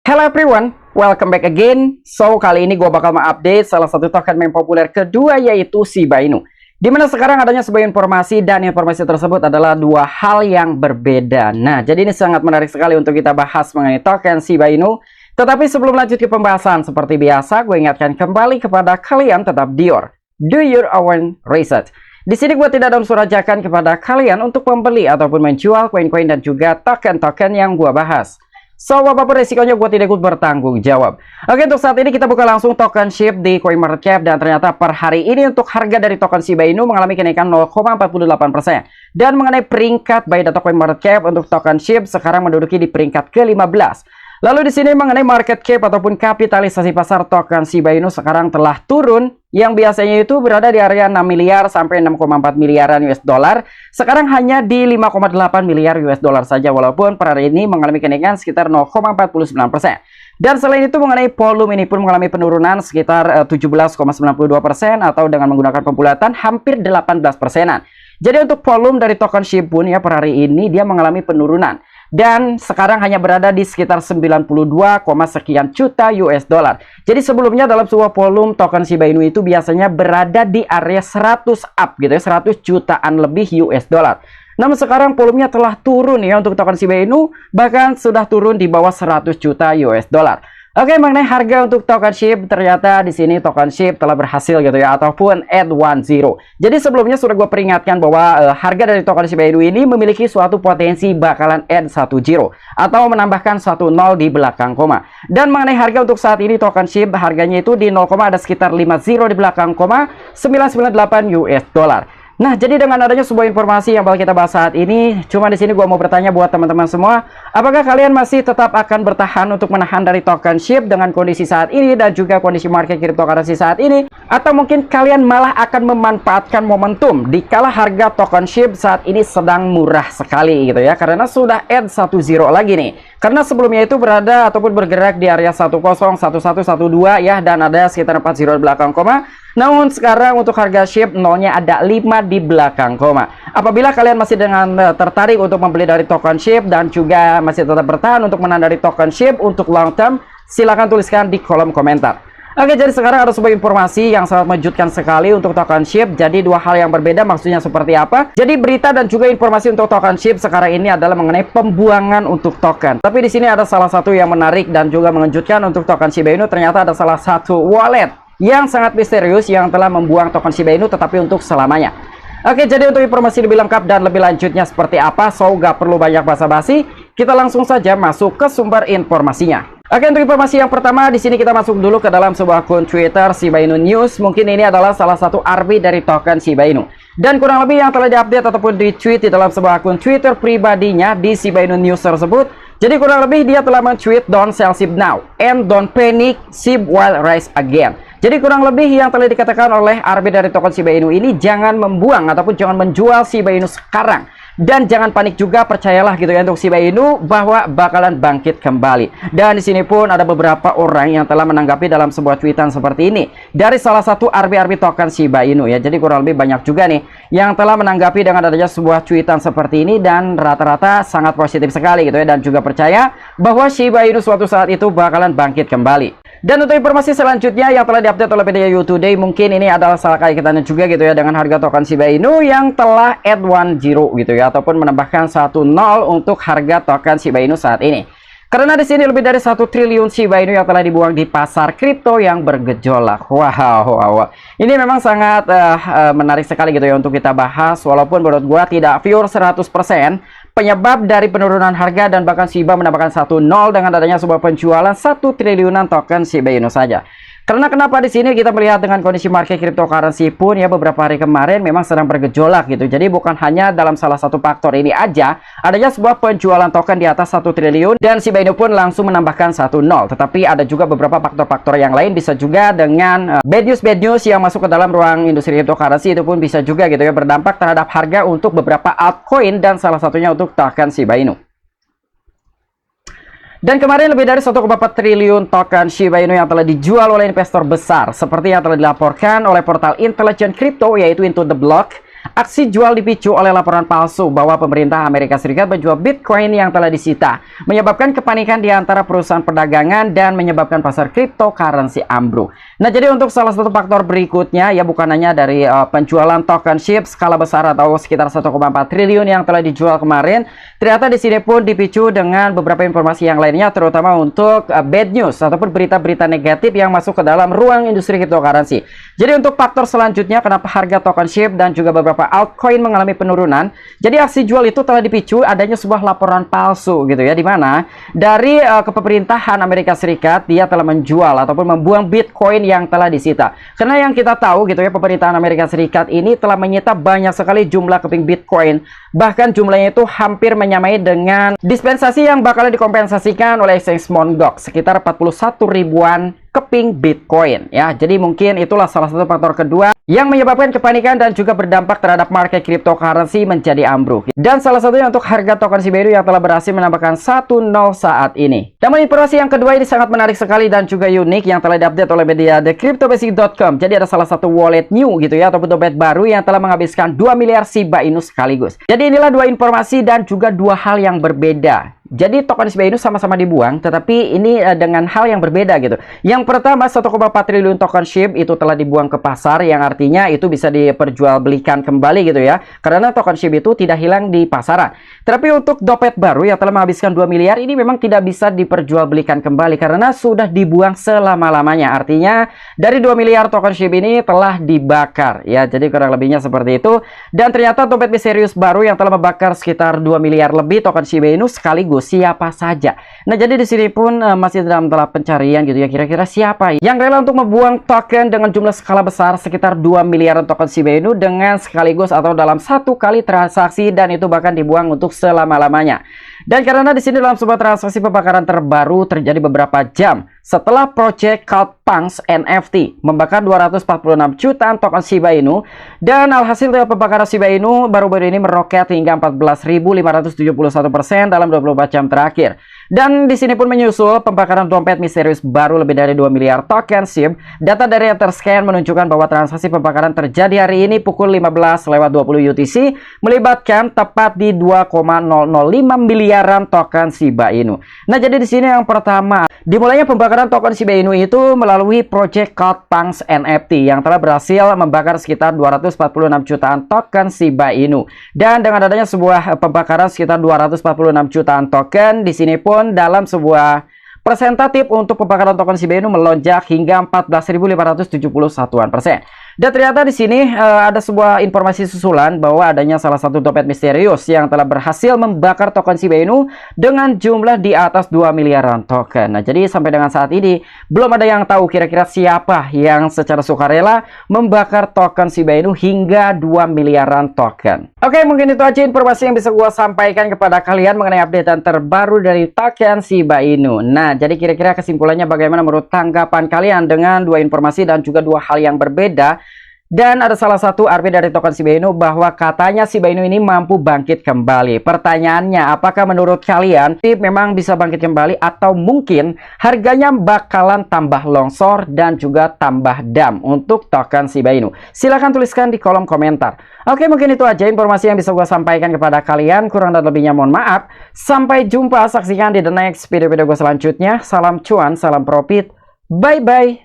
Hello everyone, welcome back again. So, kali ini gue bakal mengupdate salah satu token meme populer kedua, yaitu Shiba Inu. Dimana sekarang adanya sebuah informasi, dan informasi tersebut adalah dua hal yang berbeda. Nah, jadi ini sangat menarik sekali untuk kita bahas mengenai token Shiba Inu. Tetapi sebelum lanjut ke pembahasan, seperti biasa, gue ingatkan kembali kepada kalian tetap do your own research. Di sini gue tidak ada unsur ajakan kepada kalian untuk membeli ataupun menjual koin-koin dan juga token-token yang gue bahas. So, apapun resikonya gue tidak ikut bertanggung jawab. Oke, untuk saat ini kita buka langsung token SHIB di CoinMarketCap. Dan ternyata per hari ini untuk harga dari token Shiba Inu mengalami kenaikan 0,48%. Dan mengenai peringkat by data CoinMarketCap untuk token SHIB sekarang menduduki di peringkat ke-15. Lalu di sini mengenai market cap ataupun kapitalisasi pasar token Shiba Inu sekarang telah turun, yang biasanya itu berada di area 6 miliar sampai 6,4 miliaran US dollar. Sekarang hanya di 5,8 miliar US dollar saja, walaupun per hari ini mengalami kenaikan sekitar 0,49%. Dan selain itu mengenai volume ini pun mengalami penurunan sekitar 17,92%, atau dengan menggunakan pembulatan hampir 18%-an. Jadi untuk volume dari token SHIB pun ya per hari ini dia mengalami penurunan. Dan sekarang hanya berada di sekitar 92, sekian juta US dollar. Jadi sebelumnya dalam sebuah volume token Shiba Inu itu biasanya berada di area 100 up gitu ya, 100 jutaan lebih US dollar. Namun sekarang volumenya telah turun ya untuk token Shiba Inu, bahkan sudah turun di bawah 100 juta US dollar. Oke, mengenai harga untuk token SHIB, ternyata di sini token SHIB telah berhasil gitu ya, ataupun add 10. Jadi sebelumnya sudah gue peringatkan bahwa harga dari token Shiba Inu ini memiliki suatu potensi bakalan add 10 atau menambahkan 10 di belakang koma. Dan mengenai harga untuk saat ini token SHIB harganya itu di 0, ada sekitar 50 di belakang koma, 998 US dollar. Nah, jadi dengan adanya sebuah informasi yang bakal kita bahas saat ini, cuma di sini gua mau bertanya buat teman-teman semua, apakah kalian masih tetap akan bertahan untuk menahan dari token SHIB dengan kondisi saat ini dan juga kondisi market cryptocurrency saat ini, atau mungkin kalian malah akan memanfaatkan momentum dikala harga token SHIB saat ini sedang murah sekali gitu ya, karena sudah add 10 lagi nih. Karena sebelumnya itu berada ataupun bergerak di area 10, 11, 12 ya, dan ada sekitar 40 di belakang koma. Namun sekarang untuk harga SHIB nolnya ada 5 di belakang koma. Apabila kalian masih tertarik untuk membeli dari token SHIB dan juga masih tetap bertahan untuk menahan dari token SHIB untuk long term, silahkan tuliskan di kolom komentar. Oke, jadi sekarang ada sebuah informasi yang sangat mengejutkan sekali untuk token SHIB. Jadi dua hal yang berbeda, maksudnya seperti apa? Jadi berita dan juga informasi untuk token SHIB sekarang ini adalah mengenai pembuangan untuk token. Tapi di sini ada salah satu yang menarik dan juga mengejutkan untuk token Shiba Inu. Ternyata ada salah satu wallet yang sangat misterius yang telah membuang token Shiba Inu, tetapi untuk selamanya. Oke, jadi untuk informasi lebih lengkap dan lebih lanjutnya seperti apa, so gak perlu banyak basa-basi, kita langsung saja masuk ke sumber informasinya. Oke, untuk informasi yang pertama, di sini kita masuk dulu ke dalam sebuah akun Twitter Shiba Inu News. Mungkin ini adalah salah satu army dari token Shiba Inu. Dan kurang lebih yang telah diupdate ataupun di-tweet di dalam sebuah akun Twitter pribadinya di Shiba Inu News tersebut. Jadi kurang lebih dia telah men-tweet "Don't sell SHIB now and don't panic, SHIB will rise again." Jadi kurang lebih yang telah dikatakan oleh army dari token Shiba Inu ini, jangan membuang ataupun jangan menjual Shiba Inu sekarang. Dan jangan panik juga, percayalah gitu ya untuk Shiba Inu bahwa bakalan bangkit kembali. Dan di sini pun ada beberapa orang yang telah menanggapi dalam sebuah tweetan seperti ini dari salah satu army token Shiba Inu ya. Jadi kurang lebih banyak juga nih yang telah menanggapi dengan adanya sebuah tweetan seperti ini, dan rata-rata sangat positif sekali gitu ya, dan juga percaya bahwa Shiba Inu suatu saat itu bakalan bangkit kembali. Dan untuk informasi selanjutnya yang telah diupdate oleh PDU Today, mungkin ini adalah salah kaitannya juga gitu ya dengan harga token Shiba Inu yang telah add 10 gitu ya, ataupun menambahkan 10 untuk harga token Shiba Inu saat ini. Karena di sini lebih dari 1 triliun Shiba Inu yang telah dibuang di pasar kripto yang bergejolak. Wow. Ini memang sangat menarik sekali gitu ya untuk kita bahas, walaupun menurut gua tidak pure 100% penyebab dari penurunan harga, dan bahkan Shiba menambahkan 10 dengan adanya sebuah penjualan 1 triliunan token Shiba Inu saja. Karena kenapa di sini kita melihat dengan kondisi market cryptocurrency pun ya beberapa hari kemarin memang sedang bergejolak gitu. Jadi bukan hanya dalam salah satu faktor ini aja adanya sebuah penjualan token di atas 1 triliun dan Shiba Inu pun langsung menambahkan 10, tetapi ada juga beberapa faktor-faktor yang lain, bisa juga dengan bad news yang masuk ke dalam ruang industri cryptocurrency, itu pun bisa juga gitu ya berdampak terhadap harga untuk beberapa altcoin dan salah satunya untuk token Shiba Inu. Dan kemarin lebih dari 1,4 triliun token Shiba Inu yang telah dijual oleh investor besar, seperti yang telah dilaporkan oleh portal intelijen kripto yaitu Into the Block. Aksi jual dipicu oleh laporan palsu bahwa pemerintah Amerika Serikat menjual Bitcoin yang telah disita, menyebabkan kepanikan di antara perusahaan perdagangan dan menyebabkan pasar cryptocurrency ambruk. Nah, jadi untuk salah satu faktor berikutnya, ya bukan hanya dari penjualan token SHIB skala besar atau sekitar 1,4 triliun yang telah dijual kemarin, ternyata di sini pun dipicu dengan beberapa informasi yang lainnya, terutama untuk bad news ataupun berita-berita negatif yang masuk ke dalam ruang industri cryptocurrency. Jadi untuk faktor selanjutnya, kenapa harga token SHIB dan juga beberapa altcoin mengalami penurunan, jadi aksi jual itu telah dipicu adanya sebuah laporan palsu gitu ya, di mana dari kepemerintahan Amerika Serikat dia telah menjual ataupun membuang Bitcoin yang telah disita. Karena yang kita tahu gitu ya, pemerintahan Amerika Serikat ini telah menyita banyak sekali jumlah keping Bitcoin, bahkan jumlahnya itu hampir menyamai dengan dispensasi yang bakal dikompensasikan oleh exchange Mt. Gox sekitar 41 ribuan keping Bitcoin ya. Jadi mungkin itulah salah satu faktor kedua yang menyebabkan kepanikan dan juga berdampak terhadap market cryptocurrency menjadi ambruk. Dan salah satunya untuk harga token Shiba Inu yang telah berhasil menambahkan 1-0 saat ini. Namun informasi yang kedua ini sangat menarik sekali dan juga unik yang telah diupdate oleh media thecryptobasic.com. Jadi ada salah satu wallet new gitu ya, ataupun dompet baru yang telah menghabiskan 2 miliar Shiba Inu sekaligus. Jadi inilah dua informasi dan juga dua hal yang berbeda. Jadi token Shiba Inu sama-sama dibuang, tetapi ini dengan hal yang berbeda gitu. Yang pertama, 1,4 triliun token SHIB itu telah dibuang ke pasar, yang artinya itu bisa diperjualbelikan kembali gitu ya. Karena token SHIB itu tidak hilang di pasaran. Tapi untuk dompet baru yang telah menghabiskan 2 miliar ini memang tidak bisa diperjualbelikan kembali karena sudah dibuang selama-lamanya. Artinya dari 2 miliar token SHIB ini telah dibakar ya. Jadi kurang lebihnya seperti itu. Dan ternyata dompet misterius baru yang telah membakar sekitar 2 miliar lebih token Shiba Inu sekaligus siapa saja. Nah, jadi di sini pun masih dalam tahap pencarian gitu ya, kira-kira siapa yang rela untuk membuang token dengan jumlah skala besar sekitar 2 miliar token Shiba Inu dengan sekaligus atau dalam satu kali transaksi, dan itu bahkan dibuang untuk selama-lamanya. Dan karena di sini dalam sebuah transaksi pembakaran terbaru terjadi beberapa jam setelah project CloudPunks NFT membakar 246 jutaan token Shiba Inu, dan alhasil pembakaran Shiba Inu baru-baru ini meroket hingga 14.571% dalam 24 jam terakhir. Dan di sini pun menyusul pembakaran dompet misterius baru lebih dari 2 miliar token SHIB. Data dari Etherscan menunjukkan bahwa transaksi pembakaran terjadi hari ini pukul 15.20 UTC, melibatkan tepat di 2,005 miliaran token Shiba Inu. Nah, jadi di sini yang pertama, dimulainya pembakaran token Shiba Inu itu melalui project CloudPunks NFT yang telah berhasil membakar sekitar 246 jutaan token Shiba Inu. Dan dengan adanya sebuah pembakaran sekitar 246 jutaan token, di sini pun dalam sebuah presentatif untuk pembakaran token Shiba Inu melonjak hingga 14.571%. Dan ternyata di sini ada sebuah informasi susulan bahwa adanya salah satu dompet misterius yang telah berhasil membakar token Shiba Inu dengan jumlah di atas 2 miliaran token. Nah, jadi sampai dengan saat ini belum ada yang tahu kira-kira siapa yang secara sukarela membakar token Shiba Inu hingga 2 miliaran token. Oke, mungkin itu aja informasi yang bisa gua sampaikan kepada kalian mengenai updatean terbaru dari token Shiba Inu. Nah, jadi kira-kira kesimpulannya bagaimana menurut tanggapan kalian dengan dua informasi dan juga dua hal yang berbeda? Dan ada salah satu RP dari token Shiba Inu bahwa katanya Shiba Inu ini mampu bangkit kembali. Pertanyaannya, apakah menurut kalian memang bisa bangkit kembali atau mungkin harganya bakalan tambah longsor dan juga tambah dam untuk token Shiba Inu? Silahkan tuliskan di kolom komentar. Oke, mungkin itu aja informasi yang bisa gue sampaikan kepada kalian. Kurang dan lebihnya mohon maaf. Sampai jumpa, saksikan di the next video-video gue selanjutnya. Salam cuan, salam profit. Bye-bye.